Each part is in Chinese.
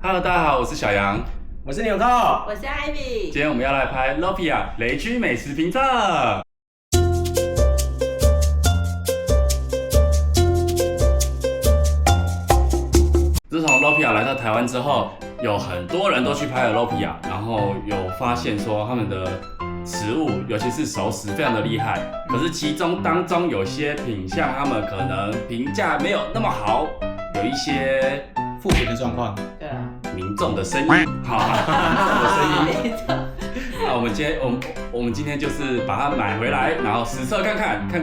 Hello， 大家好，我是小杨，我是纽扣，我是 Ivy。今天我们要来拍 Lopia 雷区美食评测。自从 Lopia 来到台湾之后，有很多人都去拍了 Lopia， 然后有发现说他们的食物，尤其是熟食，非常的厉害。可是其中当中有些品项，他们可能评价没有那么好，有一些负评的状况。对啊，民众的声音，好，民众的声音。那我们今天就是把它买回来，然后实测看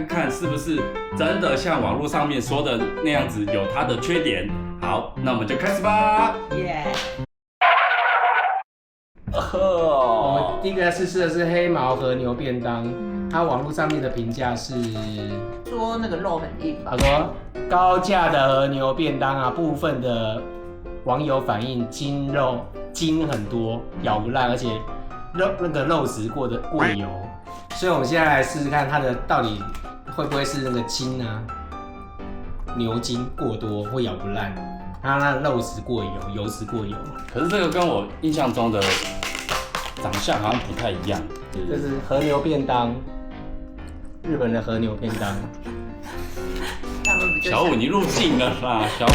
看是不是真的像网络上面说的那样子有它的缺点。好，那我们就开始吧。耶！我们第一个试吃的是黑毛和牛便当，它网络上面的评价是说那个肉很硬吧？他说高价的和牛便当啊，部分的网友反映筋很多，咬不烂，而且那个肉质过油，所以我们现在来试试看它的到底会不会是那个筋啊，牛筋过多或咬不烂，它的肉质过油，油脂过油。可是这个跟我印象中的长相好像不太一样。这是和牛便当，日本的和牛便当。小五，你入境了啦，小五。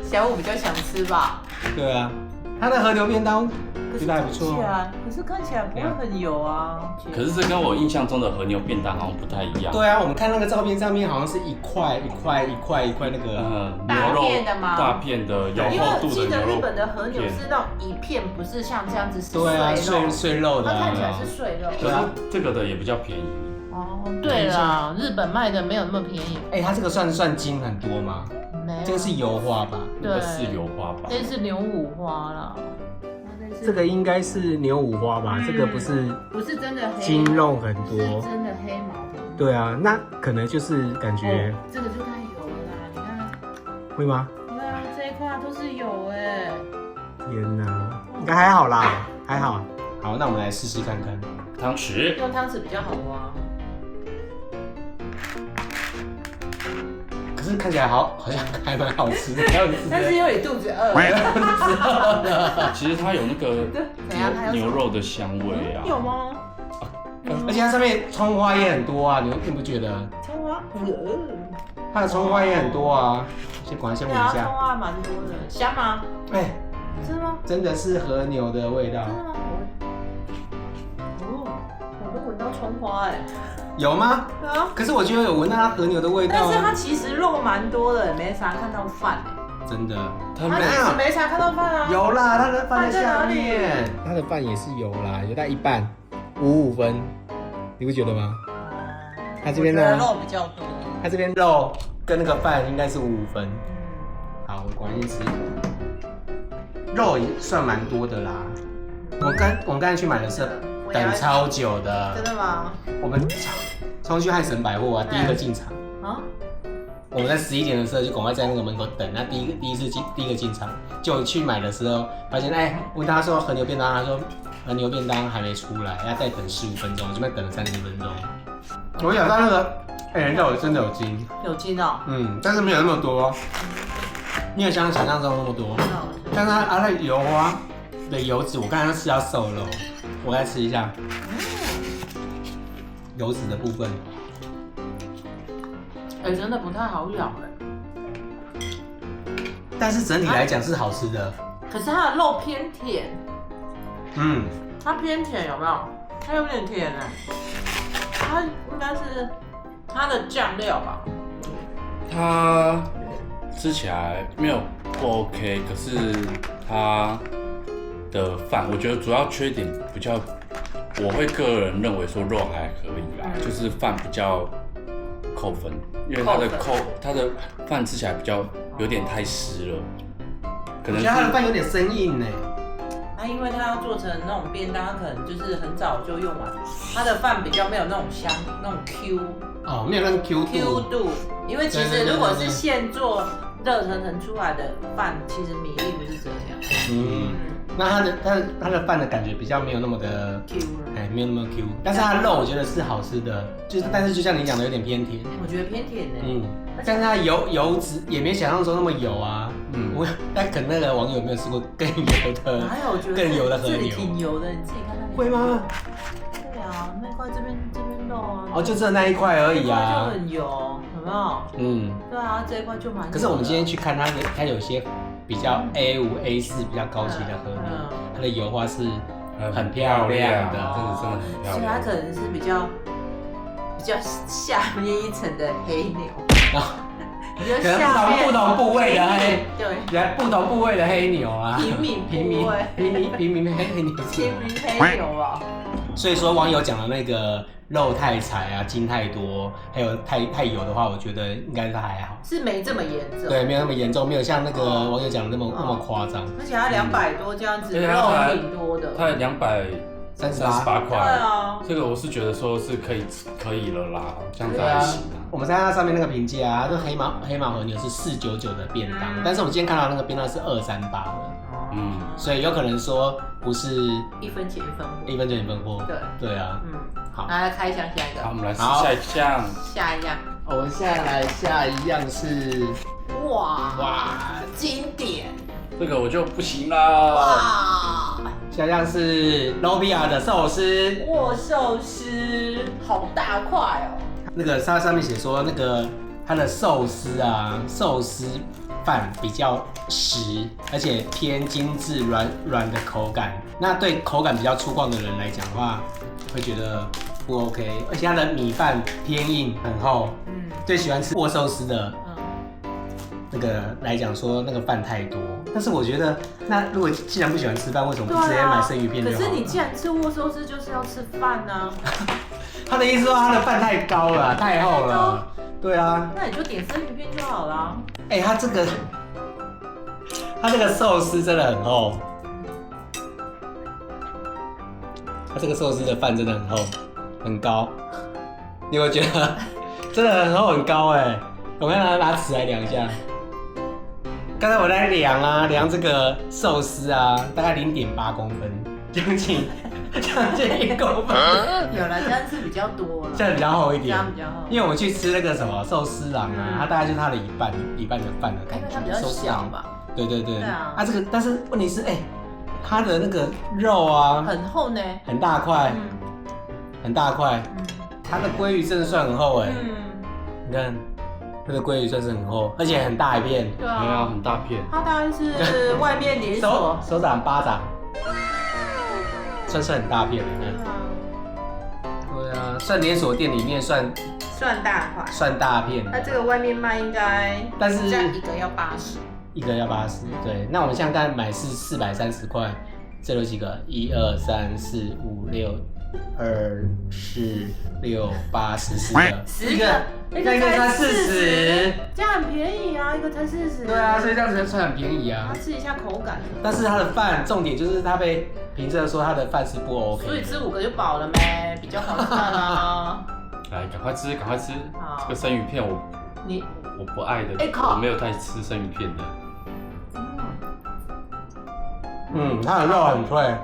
小五比较想吃吧？对啊，它的和牛便当觉得还不错。可是看起来不会很油啊。可是这跟我印象中的和牛便当好像不太一样。对啊，我们看那个照片上面好像是一块那个牛肉大片的吗？大片的有因为我厚度的牛肉。记得日本的和牛是那种一片，不是像这样子是对啊，碎肉的、它看起来是碎肉。对啊，这个的也比较便宜。哦，对啦，日本卖的没有那么便宜。它这个算筋很多吗？没有，这个是油花吧？这个是油花吧？这是牛五花啦。这个应该是牛五花吧？这个不是真的黑筋肉很多，是真的黑毛。对啊，那可能就是感觉、这个就太油了啦，你看。会吗？对啊，这一块都是油哎。天哪，应该还好啦，还好。好，那我们来试试看看。汤匙，用汤匙比较好挖。可是看起来好像还蛮好吃的，但是因为你肚子饿。其实它有那个怎样？它有牛肉的香味啊。有吗？而且它上面葱花也很多啊，你不觉得？葱花，它的葱花也很多啊。先闻一对啊，下。葱花蛮多的，香吗？哎，是吗？真的是和牛的味道。真的吗？我都闻到葱花哎。有吗？对啊。可是我觉得有闻到它和牛的味道。但是它其实肉蛮多的，没啥看到饭哎。真的。它其实没啥看到饭啊。有啦，它的饭在哪里？它的饭也是有啦，有到一半，55分，你不觉得吗？它这边呢，肉比较多。它这边肉跟那个饭应该是55分。好，我赶紧吃一口。肉也算蛮多的啦。我们刚才去买的是等超久的。真的吗？我们冲去汉神百货啊，第一个进场。啊？我们在11点的时候就赶快在那个门口等，那第一个进场，就去买的时候发现，问他说和牛便当，他说和牛便当还没出来，要再等15分钟，我这边等了30分钟。我咬到那个，肉真的有筋，有筋哦。但是没有那么多，没有像想象中那么多。但是它的油花的油脂，我刚才吃到瘦肉，我来吃一下，油脂的部分。真的不太好咬但是整体来讲是好吃的。可是它的肉偏甜。它偏甜有没有？它有点甜哎。它应该是它的酱料吧。它吃起来没有不 OK， 可是它的饭，我觉得主要缺点比较，我会个人认为说肉还可以啦，就是饭比较扣分，因为它的饭吃起来比较有点太湿了，可能是它的饭有点生硬呢。因为它要做成那种便当，它可能就是很早就用完，它的饭比较没有那种香，那种 Q 没有那个 Q 度。因为其实如果是现做热腾腾出来的饭，其实米粒不是这样。那它的饭的感觉比较没有那么的 Q 了，没有那么 Q， 但是它的肉我觉得是好吃的，但是就像你讲的有点偏甜。我觉得偏甜呢。但是它油脂也没想象中那么油啊。但可能那个网友没有吃过更油的，哪有？我觉得更油的和这里牛挺油的，你自己看那里。会吗？对啊，那块这边肉啊。就这那一块而已啊。就很油，有没有？对啊，这一块就蛮油的。可是我们今天去看它有些比较 A5、A4 比较高级的和牛，它的油花是很漂亮的，真的很漂亮。所以它可能是比较下面一层的黑牛。可能不同部位的对，不同部位的黑牛啊，平民黑牛，平民黑牛啊。所以说网友讲的那个肉太柴啊，筋太多，还有太油的话，我觉得应该是还好，是没这么严重。对，没有那么严重，没有像那个网友讲的那么夸张。而且它200多这样子，肉挺多的。它238块，对啊，这个我是觉得说是可以了啦，这样子还行啊。我们在它上面那个评价啊，这黑马和牛是499的便当，但是我们今天看到那个便当是238的。所以有可能说不是1分钱1分货， 1分钱1分货。对啊，好，来开箱下一个。好，我们来试下一项。下一样，我们下来下一样是哇经典，这个我就不行啦。哇，下一样是 Lobia 的寿司，握寿司，好大块哦。那个它上面写说那个它的寿司饭比较实，而且偏精致软的口感。那对口感比较粗犷的人来讲的话，会觉得不 OK。而且它的米饭偏硬很厚，对喜欢吃握寿司的那个来讲说那个饭太多。但是我觉得，那如果既然不喜欢吃饭，为什么不直接买生鱼片就好了？可是你既然吃握寿司，就是要吃饭啊。他的意思说他的饭太高了，太厚了。对啊，那你就点生鱼片就好了。他这个寿司真的很厚，他这个寿司的饭真的很厚，很高。你有没有觉得真的很厚很高？我刚才拿尺来量一下，刚才我在量这个寿司啊，大概0.8公分，将近1公分。有了，这样是比较多了，这样比较厚一点，这样比较厚。因为我们去吃那个什么寿司郎啊，它大概就是它的一半的饭的感觉，因为它比较小吧。对。对啊。这个但是问题是，它的那个肉啊，很厚呢，很大块，很大块。它的鲑鱼真的算很厚你看，它的鲑鱼算是很厚，而且很大一片。对啊，很大片。它大概是外面连锁手掌巴掌，算是很大片的。对啊，算连锁店里面算大块，算大片。那这个外面卖应该，但是这样一个要80，一个要80。对，那我们现在刚才买是430块，这有几个？1、2、3、4、5、6、2、4、6、8、14个，10个，一个才40，这样很便宜啊，一个才40。对啊，所以这样子算很便宜啊。试一下口感。但是它的饭，重点就是它被评测说它的饭是不 OK， 所以吃5个就饱了呗，比较划算啊。来，赶快吃，赶快吃。这个生鱼片我不爱的，我没有太吃生鱼片的。它的肉很脆，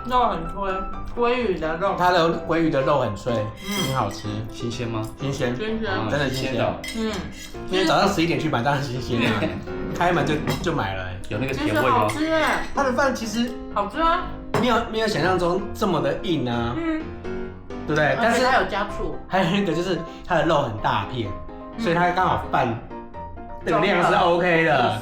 肉很脆，鲑鱼的肉，它的鲑鱼的肉很脆，很好吃。新鲜吗？新鲜，真的新鲜的。今天早上11点去买，当然新鲜啊，开门就买了。有那个甜味吗？好吃哎，它的饭其实好吃啊，没有想象中这么的硬啊，对不对？但是它有加醋，还有那个就是它的肉很大片，所以它刚好饭这个量是 OK 的。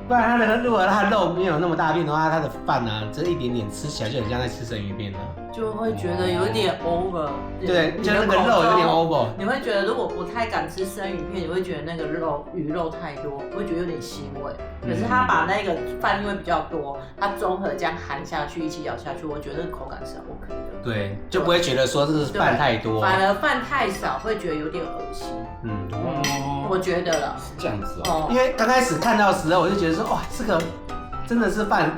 不然如果它的肉没有那么大片的话，它的饭啊，这一点点吃起来就很像在吃生鱼片了，就会觉得有点 over。对，就那个肉有点 over。你会觉得如果不太敢吃生鱼片，你会觉得那个鱼肉太多，会觉得有点腥味。可是它把那个饭因为比较多，它综合这样含下去，一起咬下去，我觉得口感是 OK 的。对，就不会觉得说这个饭太多，反而饭太少会觉得有点恶心。我觉得了，是这样子哦。因为刚开始看到的时候，我就觉得说，哇，这个真的是饭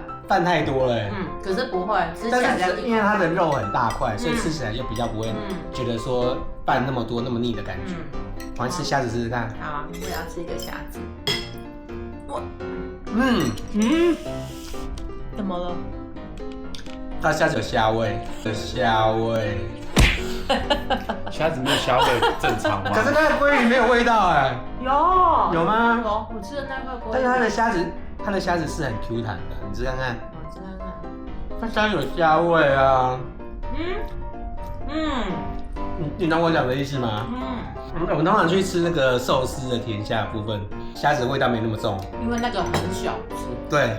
太多了。可是不会，吃起来但是因为它的肉很大块，所以吃起来就比较不会觉得说饭那么多那么腻的感觉。我来吃虾子试试看。好，我也要吃一个虾子。哇，怎么了？它虾子有虾味，虾子没有虾味正常吗？可是它的鲑鱼没有味道哎。有吗？有，我吃的那块鲑鱼。但是它的虾子是很 Q 弹的，你吃看看。我吃看看。它虾有虾味啊。你懂我讲的意思吗？我们通常去吃那个寿司的甜虾部分，虾子的味道没那么重。因为那个很小只。对。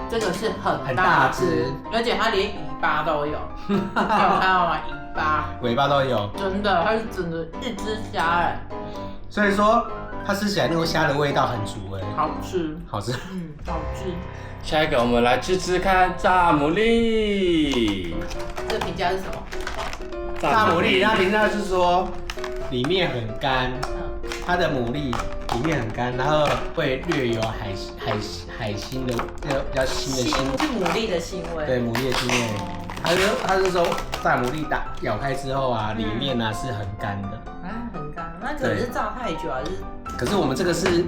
这个是很大只，而且它连尾巴都有。有看到吗？尾巴都有。真的，它是整个一只虾哎。所以说它吃起来那个虾的味道很足哎。好吃。好吃。好吃。下一个我们来吃吃看炸牡蛎。这评价是什么？炸牡蛎，它评价是说里面很干，它的牡蛎里面很干，然后会略有海腥的比较腥的腥，是牡蛎的腥味。对，牡蛎的腥味。他是说炸牡蛎咬开之后啊，里面啊是很干的。很干，那可能是炸太久还是？可是我们这个是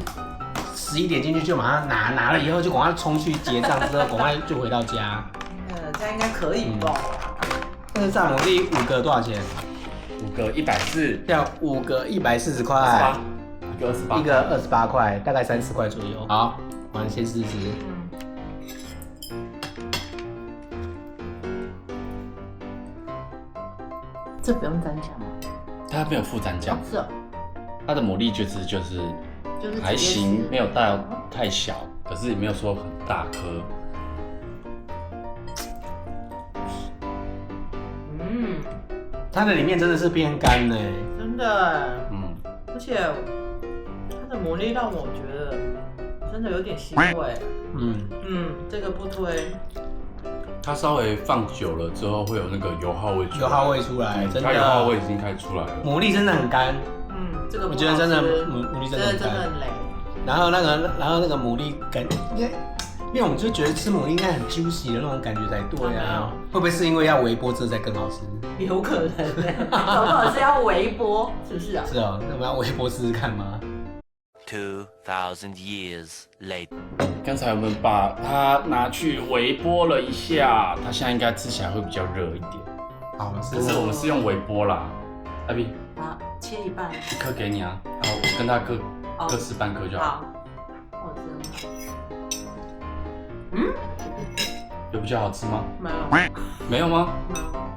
11点进去就马上拿了以后就赶快冲去结账之后赶快就回到家。这样应该可以吧？那个炸牡蛎5个多少钱？5个140，要5个140块。一个28块，大概30块左右。好，我们先试试。这不用蘸酱吗？它没有附蘸酱。是哦。它的牡蛎就是还行，没有到太小，可是也没有说很大颗。它的里面真的是偏干呢。真的。而且它的牡蛎让我觉得真的有点腥味。这个不推。它稍微放久了之后会有那个油耗味出来。油耗味出来，真的。它油耗味已经开始出来了。牡蛎真的很干。这个我觉得真的牡蛎真的很干。然后那个牡蛎感，因为我们就觉得吃牡蛎应该很 juicy 的那种感觉才对啊。会不会是因为要微波这才更好吃？有可能搞不好是要微波，是不是啊？是哦，那我们要微波试试看吗？2000 years later， 刚才我们把它拿去微波了一下，它现在应该吃起来会比较热一点。好，可是我们是用微波啦，阿 B。切一半。1颗给你啊，然后我跟他各吃半颗就好。好，我知道。有比较好吃吗？没有。没有吗？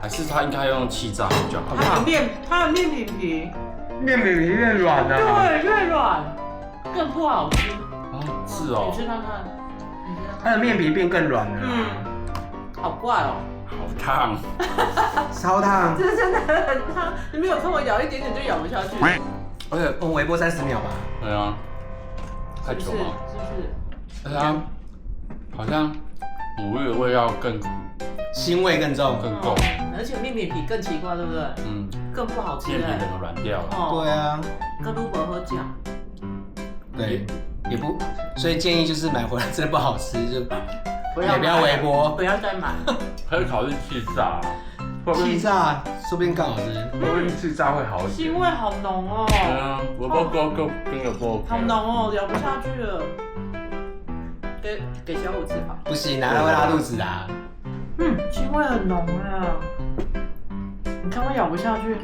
还是它应该用气炸比较好。它的面皮越软啊。对，越软，更不好吃。是哦。你吃看看。它的面皮变更软了。好怪哦。好烫。超烫。这真的很烫，你没有看我咬一点点就咬不下去。而且微波30秒吧。对啊。太久了。是不是？而且它好像牡蛎的味道更腥味更重，更够。而且面皮更奇怪，对不对？更不好吃。面皮整个软掉了。对啊。跟如果喝酱。对，也不，所以建议就是买回来真的不好吃就也不要微波，不要再买。可以考虑气炸。气炸说不定更好吃。说不定气炸会好一点。腥味好浓哦。对啊，我跟个不 OK。好浓哦，咬不下去了。给小虎吃好。不行啊，会拉肚子啊。腥味很浓啊。你看我咬不下去。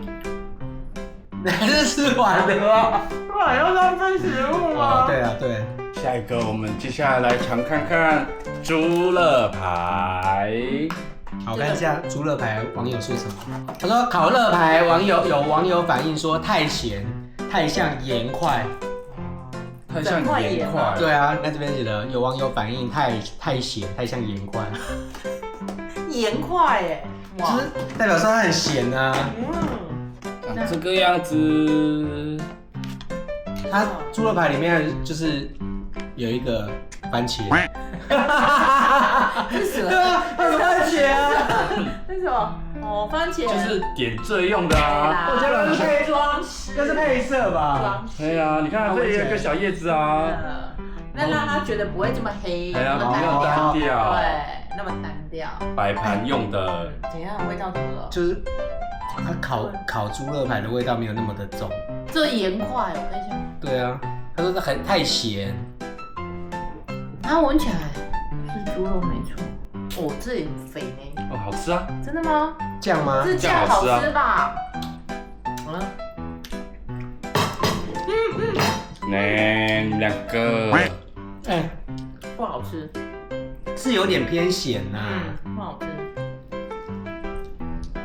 你还是吃完的吗？不然要浪费食物吗？对啊，对。下一个，我们接下来尝看看猪肋排。好，看一下猪肋排网友说什么。他说烤肋排有网友反映说太咸，太像盐块。太像盐块。对啊，那这边写的有网友反映太咸，太像盐块。盐块耶，就是代表说它很咸啊。长这个样子。它猪肋排里面就是有一个番茄。这是什么？对啊，它有番茄啊。那什么？哦，番茄。就是点缀用的啊。我觉得是装饰。那是配色吧？对啊，你看这里有一个小叶子啊。那让他觉得不会这么黑，那么单调。对，那么单调。摆盘用的。怎样？味道怎么了？就是它烤猪肋排的味道没有那么的重。这盐块，我跟你讲。对啊，他说太咸。它闻起来是猪肉没错。哦，这也很肥呢。哦，好吃啊，真的吗？酱吗？是酱好吃吧？你们两个，哎，不好吃，是有点偏咸呐。不好吃。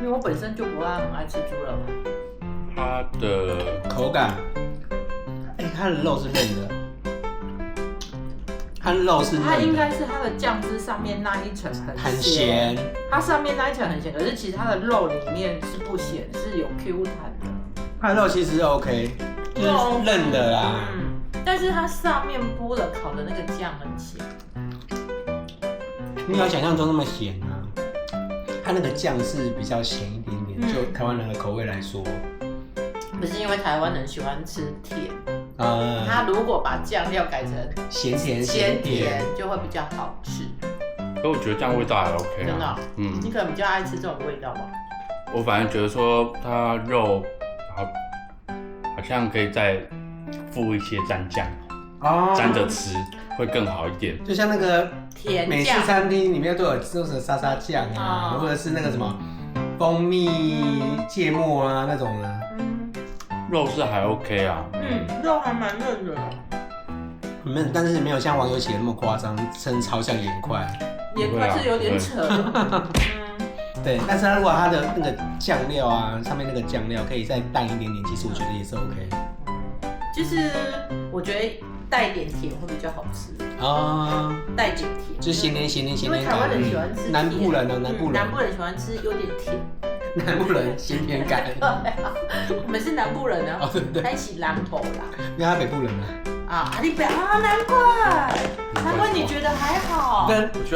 因为我本身就不很爱吃猪肉，它的口感，哎，它的肉是嫩的，它肉是嫩的，它应该是它的酱汁上面那一层很咸，它上面那一层很咸，可是其实它的肉里面是不咸，是有 Q 弹的。它的肉其实是 OK， 就是嫩的啦。但是它上面铺的烤的那个酱很咸，没有想象中那么咸啊。它那个酱是比较咸一点点，就台湾人的口味来说。不是因为台湾人喜欢吃甜，他如果把酱料改成咸甜鲜甜，就会比较好吃。可我觉得这样味道还 OK 啊。真的哦、你可能比较爱吃这种味道吧？我反正觉得说它肉好像可以再附一些蘸酱，沾着吃会更好一点。就像那个甜美式餐厅里面都有这种沙沙酱啊，或者是那个什么蜂蜜芥末啊那种的。肉是还 OK 啊，肉还蛮嫩的，但是没有像网友写的那么夸张，称超像盐块。盐块是有点扯。对，但是它如果它的那个酱料啊，上面那个酱料可以再淡一点点，其实我觉得也是 OK。就是我觉得带点甜会比较好吃啊，带点甜，就咸甜。因为台湾人喜欢吃甜，南部人喜欢吃有点甜。南部人咸甜感。我们是南部人啊，还是南部啦。因为他北部人啊。你北难怪你觉得还好，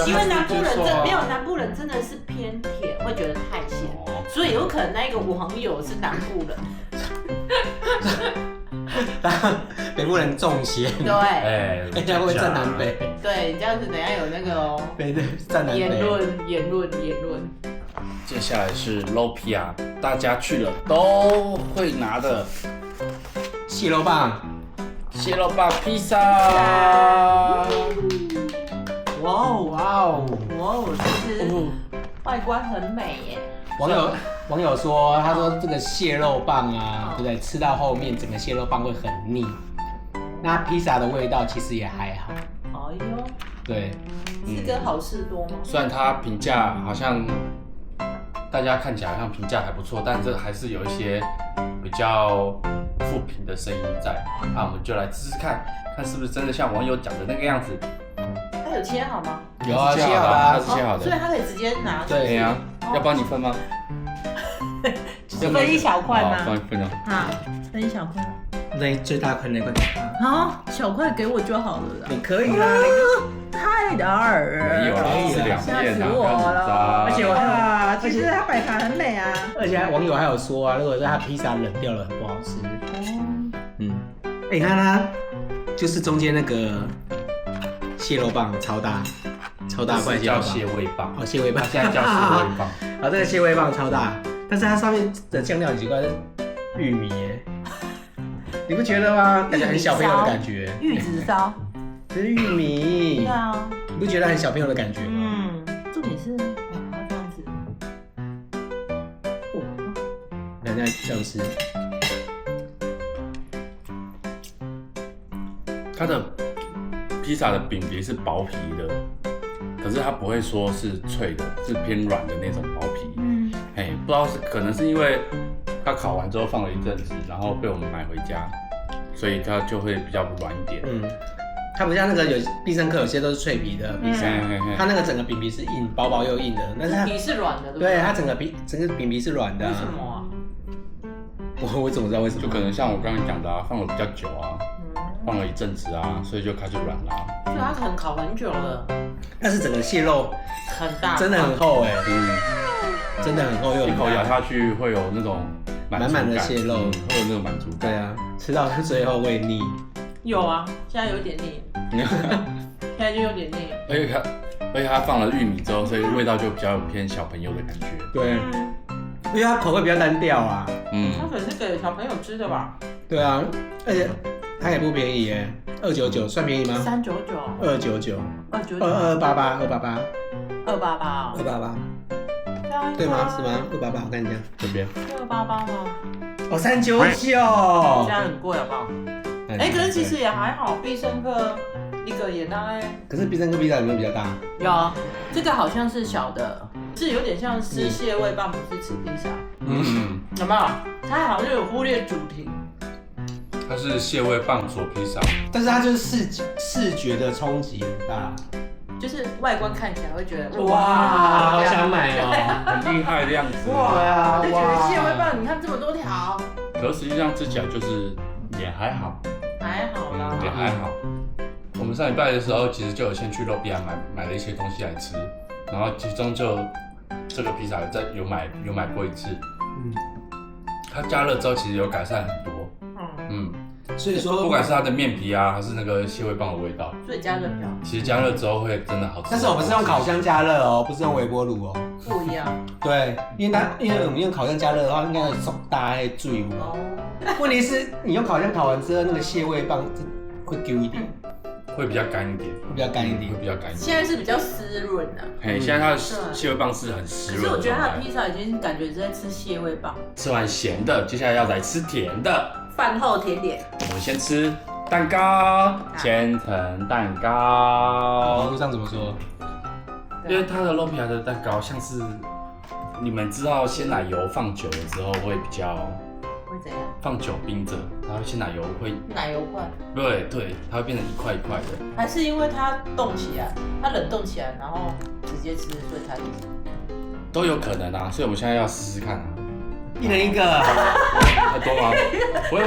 因为南部人没有南部人真的是偏甜，会觉得太咸，所以有可能那个网友是南部人。北部人重咸，对，人家会站南北，对，这样子等下有那个哦，站南北言论。接下来是 Lopia， 大家去了都会拿的蟹肉棒披萨。哇哦，其实外观很美耶。网友说，他说这个蟹肉棒啊，对不对？吃到后面整个蟹肉棒会很腻。那披萨的味道其实也还好。哎呦，对，是跟好事多吗？虽然它评价好像大家看起来好像评价还不错，但这还是有一些比较负评的声音在。那我们就来试试看是不是真的像网友讲的那个样子。它有切好吗？有啊，切好了，它是切好的，所以它可以直接拿。对呀，要帮你分吗？分一小块吗？分啊。分一小块。那最大块那块。好，小块给我就好了啦。你可以啦，太大了。没有啦，是2片啊，我了。而且其实它摆盘很美啊。而且网友还有说啊，如果是他披萨冷掉了，很不好吃。你看它，就是中间那个蟹肉棒超大块，叫蟹味棒。蟹味棒，现在叫蟹味棒。这个蟹味棒超大，但是它上面的酱料很奇怪，是玉米耶，你不觉得吗？感觉很小朋友的感觉。玉子烧。这是玉米。对啊。你不觉得很小朋友的感觉吗？重点是它这样子。人家这样吃。它的披萨的饼皮是薄皮的，可是它不会说是脆的，是偏软的那种薄皮。不知道可能是因为它烤完之后放了一阵子，然后被我们买回家，所以它就会比较软一点。它不像那个有必胜客有些都是脆皮的披萨，它那个整个饼皮是硬，薄薄又硬的，但是它皮是软的，对，它整个饼皮是软的。为什么啊？我怎么知道为什么？就可能像我刚刚讲的啊，放了比较久啊。放了一阵子啊，所以就开始软啦。所以它可能烤很久了。但是整个蟹肉很大，真的很厚哎，真的很厚又一口咬下去会有那种满满的蟹肉，会有那种满足感。对啊，吃到最后会腻。有啊，现在有点腻。现在就有点腻。而且它放了玉米之后，所以味道就比较偏小朋友的感觉。对，因为它口味比较单调啊。它可能是给小朋友吃的吧？对啊，而且它也不便宜耶，299算便宜吗？399。299。288。288。288。对吗？是吗？688，我看一下，这边688吗？哦，399，这样很贵好不好？可是其实也还好，必胜客一个也大概。可是必胜客披萨有没有比较大？有，这个好像是小的，是有点像吃蟹味棒，不是吃披萨。有没有？它好像有忽略主题。它是蟹味棒佐披萨，但是它就是视觉的冲击很大。就是外观看起来会觉得哇，好想买哦，很厉害的样子。哇，就觉得蟹味棒，你看这么多条，可是实际上吃起来就是也还好，还好啦。也还好。我们上礼拜的时候，其实就有先去肉比亚买了一些东西来吃，然后其中就这个披萨有买过一次，它加热之后其实有改善很多，所以说不管是它的面皮啊，还是那个蟹味棒的味道，所以加热比较好，其实加热之后会真的好吃。但是我们是用烤箱加热哦，不是用微波炉哦。不一样。对，因为我们用烤箱加热的话，应该会手大会坠哦。问题是你用烤箱烤完之后，那个蟹味棒会丢一点，会比较干一点，会比较干一点，会比较干一点。现在是比较湿润的。嘿，现在它的蟹味棒是很湿润的。可是我觉得它的披萨已经感觉是在吃蟹味棒。吃完咸的，接下来要来吃甜的。饭后甜点，我们先吃蛋糕，千层蛋糕。网络上怎么说？因为它的肉皮亚的蛋糕像是你们知道鲜奶油放久了之后会比较会怎样？放久冰着，然后鲜奶油会奶油块。对，它会变成一块一块的。还是因为它冻起来，它冷冻起来，然后直接吃，所以才都有可能啊，所以我们现在要试试看啊。一人一个，太多吗？我以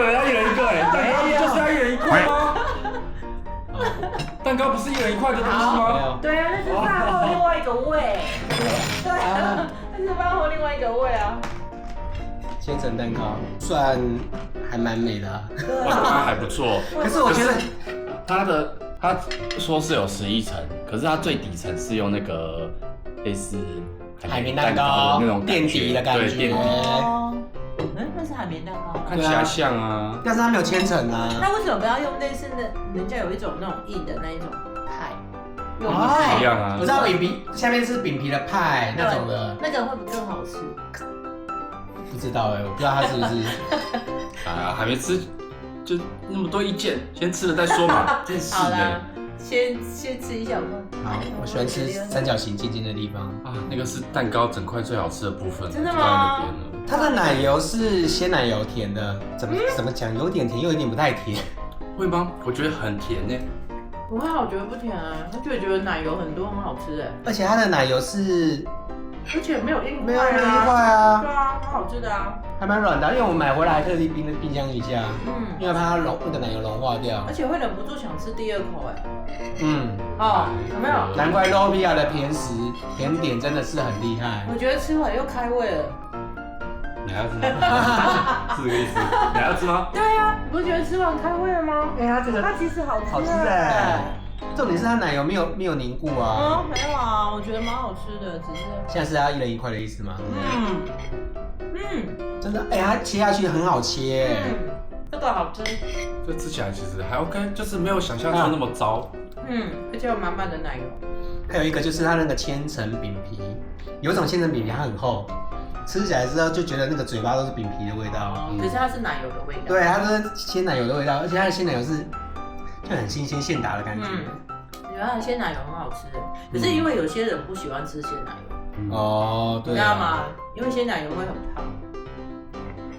为要一人一个哎，蛋糕不就是要一人一块吗？蛋糕不是一人一块的东西吗？对啊，那是饭后另外一个味。对啊，那是饭后另外一个味啊。千层蛋糕算还蛮美的、啊，我觉得它还不错。可是我觉得它说是有11层，可是它最底层是用那个类似海绵蛋糕那种垫底的感觉，对，垫底。那是海绵蛋糕，看起来像啊，但是它没有千层啊。那为什么不要用类似的？人家有一种那种硬的那一种派，用一样啊。我知道饼皮下面是饼皮的派那种的，那个会不会更好吃？不知道哎，我不知道它是不是。啊，还没吃，就那么多意见，先吃了再说嘛。真是的。先吃一小块。好，我喜欢吃三角形尖尖的地方啊，那个是蛋糕整块最好吃的部分。真的吗？它的奶油是鲜奶油甜的，怎么讲？有点甜，又有点不太甜。会吗？我觉得很甜呢。不会啊，我觉得不甜啊，我觉得奶油很多，很好吃哎。而且它的奶油是，而且没有硬块，没有硬块啊。对啊，很好吃的啊。还蛮软的，因为我们买回来特地冰箱一下，因为怕它那个奶油融化掉。而且会忍不住想吃第二口哎。有没有？难怪 Robia 的甜点真的是很厉害。我觉得吃完又开胃了。你还要吃吗？是这个意思。你还要吃吗？对呀，你不觉得吃完开胃了吗？它其实好吃哎。重点是它奶油没有凝固啊。没有啊，我觉得蛮好吃的，只是。现在是要一人一块的意思吗？真的，它切下去很好切。这个好吃。这吃起来其实还 OK，就是没有想象中那么糟。而且有满满的奶油。还有一个就是它那个千层饼皮，有一种千层饼皮它很厚，吃起来之后就觉得那个嘴巴都是饼皮的味道。可是它是奶油的味道。对，它是鲜奶油的味道，而且它的鲜奶油是就很新鲜现打的感觉。我觉得它的鲜奶油很好吃，可是因为有些人不喜欢吃鲜奶油。哦，对。你知道吗？因为鲜奶油会很胖。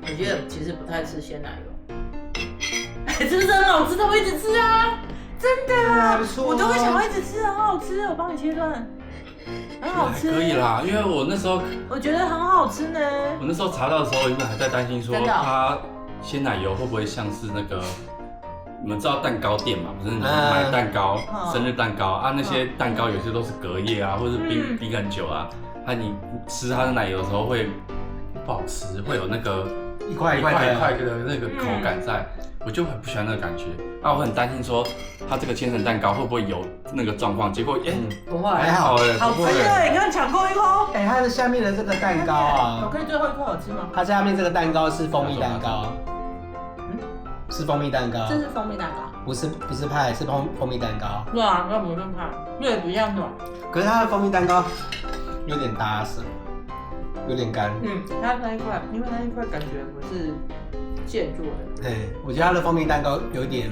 有些人其实不太吃鲜奶油。真的很好吃，都会一直吃啊。真的，我都会想要一直吃，很好吃。我帮你切断，很好吃。可以啦，因为我那时候我觉得很好吃呢。我那时候查到的时候，原本还在担心说它鲜奶油会不会像是那个，你们知道蛋糕店嘛？不是买蛋糕、生日蛋糕啊，那些蛋糕有些都是隔夜啊，或者是冰很久啊，你吃它的奶油的时候会不好吃，会有那个一块一块的那个口感在。我就很不喜欢那个感觉，我很担心说它这个千层蛋糕会不会有那个状况，结果不会，还好哎，好吃哎，你看抢过一口。它的下面的这个蛋糕啊，我可以最后一口好吃吗？它下面这个蛋糕是蜂蜜蛋糕，是蜂蜜蛋糕，这是蜂蜜蛋糕，不是派，是蜂蜜蛋糕。对啊，那不是派，对，不一样的。可是它的蜂蜜蛋糕有点搭色，有点干。它那一块，因为那一块感觉不是现做的，对，我觉得它的蜂蜜蛋糕有点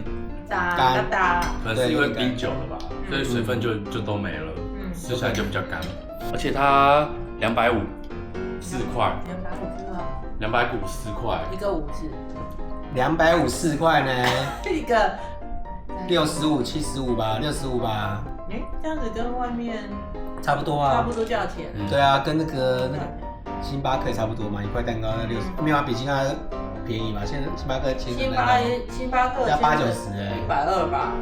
干哒。可能是因为冰久了吧，所以水分就都没了，吃起来就比较干。而且它250块，250块，一个5字，254块呢，一个65、75吧，65吧，这样子跟外面差不多啊，差不多价钱。对啊，跟那个星巴克差不多嘛，一块蛋糕要60，没有啊，比星巴克便宜吧？现在星巴克星巴克要80-90哎，120吧？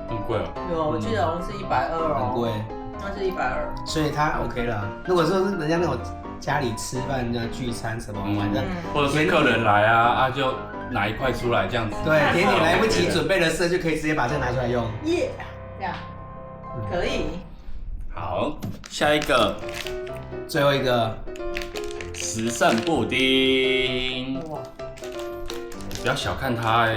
很贵哦。有，我记得好像是120哦，很贵，那是120。所以它 OK 啦。如果说是人家那种家里吃饭的聚餐什么晚上，或者是客人来啊就拿一块出来这样子。对，甜点来不及准备的时候，就可以直接把这个拿出来用。耶，这样可以。好，下一个，最后一个时胜布丁。哇，不要小看它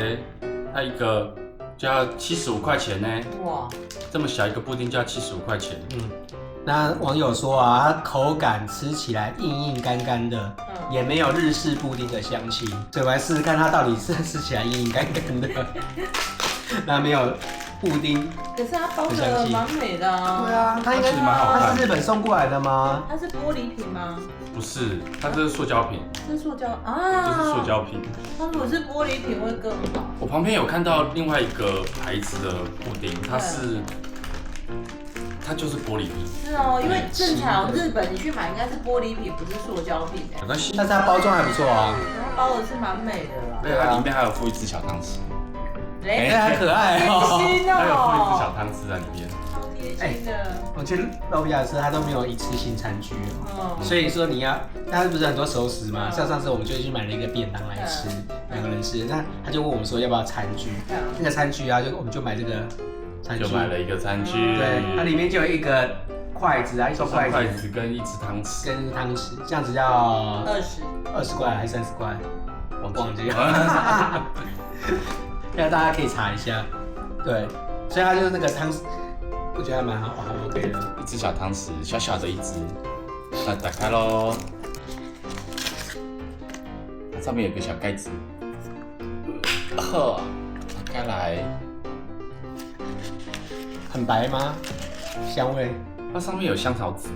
它一个就要75块钱呢。哇，这么小一个布丁就要75块钱。那网友说啊，它口感吃起来硬硬干干的，也没有日式布丁的香气，所以我来试试看它到底是吃起来硬硬干干的，那没有布丁。可是它包的蛮美的啊。对啊，它应该它是日本送过来的吗？它是玻璃瓶吗？不是，它这是塑胶瓶。是塑胶啊。这是塑胶瓶。它如果是玻璃瓶会更好。我旁边有看到另外一个牌子的布丁，它就是玻璃瓶。是哦，因为正常日本你去买应该是玻璃瓶，不是塑胶瓶没关系，但是它包装还不错啊。它包的是蛮美的啦。对，它里面还有附一只小汤匙。很可爱哦。贴心哦。还有附一只小汤匙在里面。超贴心的。我去肉比亚吃，它都没有一次性餐具，所以说你要，它不是很多熟食吗？像上次我们就去买了一个便当来吃，2个人吃，那他就问我们说要不要餐具，那个餐具啊，我们就买这个餐具，就买了一个餐具，对，它里面就有一个筷子啊，一双筷子跟一只汤匙，这样子要20块还是30块，忘记了，了。让大家可以查一下，对，所以它就是那个汤匙。我觉得还蛮好，还 OK 的。一只小汤匙，小小的一只，那打开喽。它上面有个小盖子，打开来，很白吗？香味？它上面有香草籽。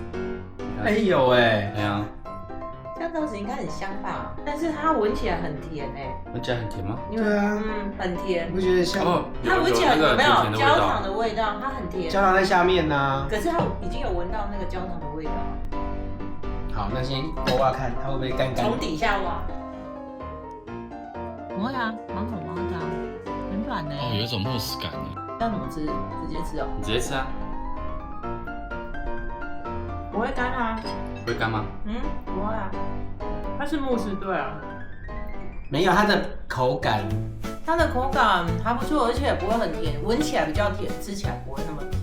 哎有哎，对啊。香草籽应该很香吧？但是它闻起来很甜哎。闻起来很甜吗？对啊，很甜。你不觉得香？它闻起来有没有焦糖的味道？它很甜。焦糖在下面呢。可是它已经有闻到那个焦糖的味道。好，那先挖看它会不会干干。从底下挖。不会啊，蛮好挖的，很软呢。有一种慕斯感呢。要怎么吃？直接吃哦。你直接吃啊。不会干啊。会干吗？不会啊。它是慕斯，对啊。没有它的口感，它的口感还不错，而且也不会很甜，闻起来比较甜，吃起来不会那么甜。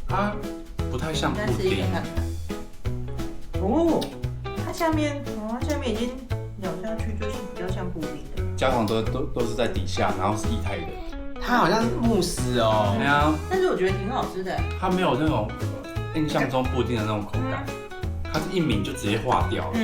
它不太像布丁。哦，它下面已经咬下去就是比较像布丁的。焦糖都是在底下，然后是液态的。它好像是慕斯哦。对啊。但是我觉得挺好吃的。它没有那种印象中布丁的那种口感，它是一抿就直接化掉了。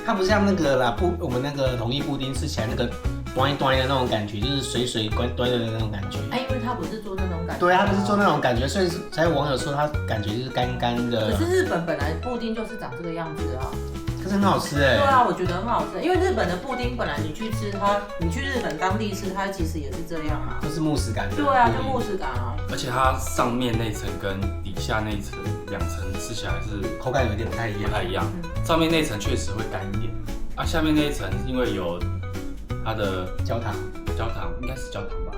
它不是像那个啦我们那个统一布丁吃起来那个端一端的那种感觉，就是水水端端的那种感觉。因为它不是做那种感觉。对，它不是做那种感觉，所以才有网友说它感觉就是干干的。可是日本本来布丁就是长这个样子啊。可是很好吃哎。对啊，我觉得很好吃，因为日本的布丁本来你去吃它，你去日本当地吃它其实也是这样啊。都是慕斯感的。对啊，就慕斯感啊。而且它上面那层跟底下那层2层吃起来是口感有点不太一样。上面那层确实会干一点，下面那一层因为有它的焦糖应该是焦糖吧，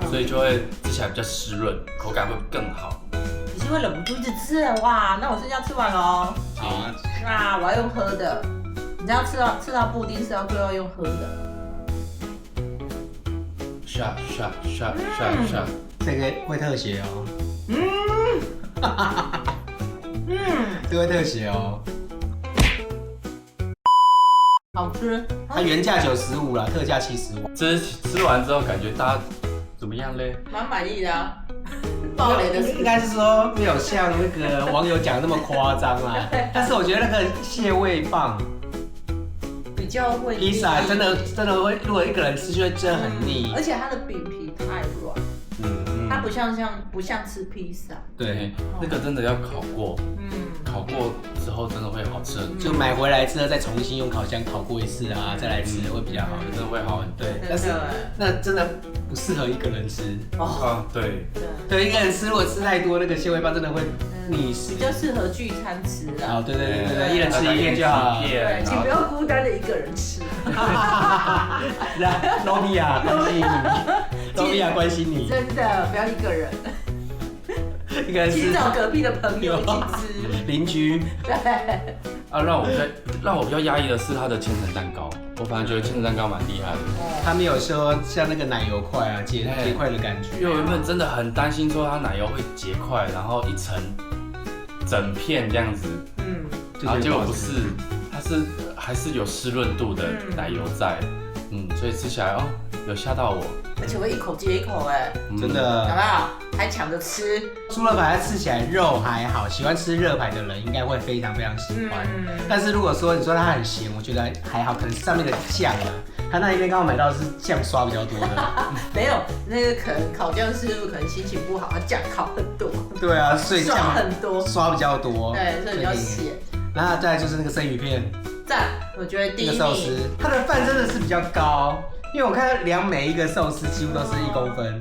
所以就会吃起来比较湿润，口感会更好。你是会忍不住一直吃哇？那我剩下吃完喽。好啊。那我要用喝的，你知道吃到布丁是要用喝的。下，这个会特写哦。这个会特写哦。好吃。它原价95啦，特价75。吃完之后感觉大家怎么样嘞？蛮满意的啊。爆雷的应该是说没有像那个网友讲的那么夸张啦。但是我觉得那个蟹味棒比较会披萨真的会，如果一个人吃就会真的很腻。而且它的饼皮太软，它不像吃披萨。对，那个真的要烤过，嗯，烤过之后真的会好吃很多，就买回来之后再重新用烤箱烤过一次啊，再来吃会比较好。真的会好很多。对，但是那真的不适合一个人吃。啊，对，对，一个人吃如果吃太多，那个蟹味棒真的会腻死。比较适合聚餐吃啊。哦，对，一人吃一片就好。对，请不要孤单的一个人吃。来，罗比亚关心你，罗比亚关心你，真的不要一个人，一个人吃，请找隔壁的朋友一起吃。邻居。对，啊，让我比较压抑的是它的千层蛋糕，我反而觉得千层蛋糕蛮厉害的。他没有说像那个奶油块啊结块的感觉，因为我原本真的很担心说它奶油会结块，然后一层整片这样子，然后结果不是，它是还是有湿润度的奶油在，所以吃起来有吓到我，而且会一口接一口哎，真的有没有？还抢着吃，猪肋排它吃起来肉还好，喜欢吃热排的人应该会非常非常喜欢。但是如果说你说它很咸，我觉得还好，可能上面的酱啊，他那一边刚刚买到的是酱刷比较多的。没有，那个可能烤酱师傅可能心情不好，他酱烤很多。对啊，所以酱刷很多，刷比较多，对，所以比较咸。然后再来就是那个生鱼片，赞，我觉得第一名。寿司，它的饭真的是比较高，因为我看量每一个寿司几乎都是1公分，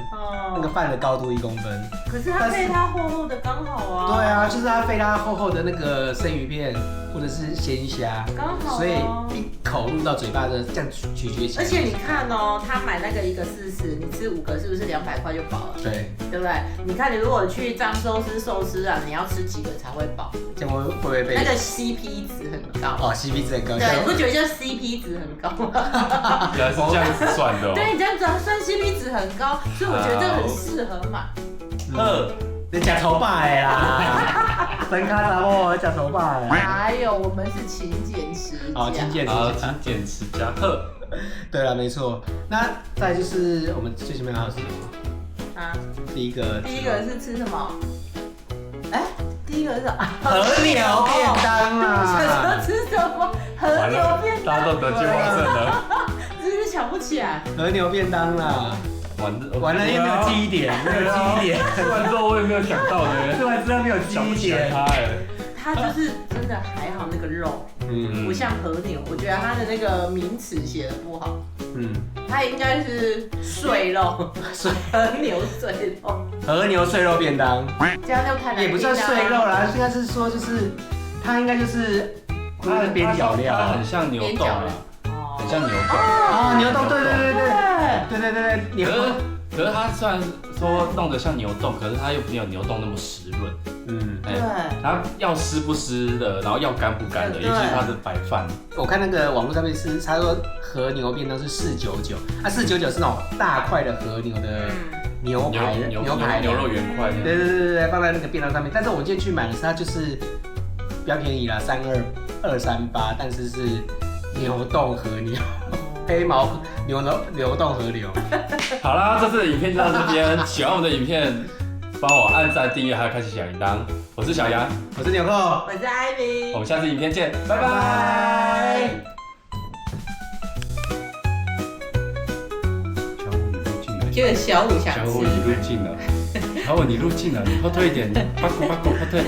那个饭的高度1公分。可是它配它厚厚的刚好啊。对啊，就是它配它厚厚的那个生鱼片或者是鲜虾，刚好，所以一口入到嘴巴的这样咀嚼起来。而且你看哦，他买那个一个40，你吃5个是不是200块就饱了？对，对不对？你看你如果去藏寿司啊，你要吃几个才会饱？这样会不会被那个 CP 值很高哦 ，CP 值很高。对，你不觉得就 CP 值很高吗？原来是这样子算的。对，你这样子算 CP 值很高，所以我觉得这个很适合买。你吃头发的啦，分开查某吃头发的。还有我们是勤俭持家。哦，勤俭持家。对了，没错。那再就是我们最前面还有什么？啊，第一个是吃什么？哎，第一个是和牛便当啊！吃什么？和牛便当，大家都得健忘症了，真是想不起来。和牛便当啦，完了又没有记忆点，没有记忆点。吃完之后我也没有想到的，吃完之后没有记忆点。它就是真的还好，那个肉，不像和牛，我觉得它的那个名词写的不好，它应该是碎肉，和牛碎肉，和牛碎肉便当，这样就太难听了。也不算碎肉啦，应该是说就是它应该就是它的边角料，它很像牛冻啊，很像牛冻啊，牛冻，对，牛冻。可是它虽然说弄得像牛冻，可是它又没有牛冻那么湿润。对，然后要湿不湿的，然后要干不干的，尤其是它的白饭。我看那个网络上面是他说和牛便当是499，499是那种大块的和牛的牛肉圆块。对，放在那个便当上面。但是我今天去买的是它就是比较便宜啦，32238，但是是牛冻和牛。黑毛牛冻和牛。好啦，这次的影片就到这边。喜欢我们的影片，帮我按赞、订阅，还有开启小铃铛。我是小杨，我是纽扣，我是艾米，我们下次影片见，拜拜。这个小五想吃。小五你入镜了，小五你入镜了，你后退一点，八股后退。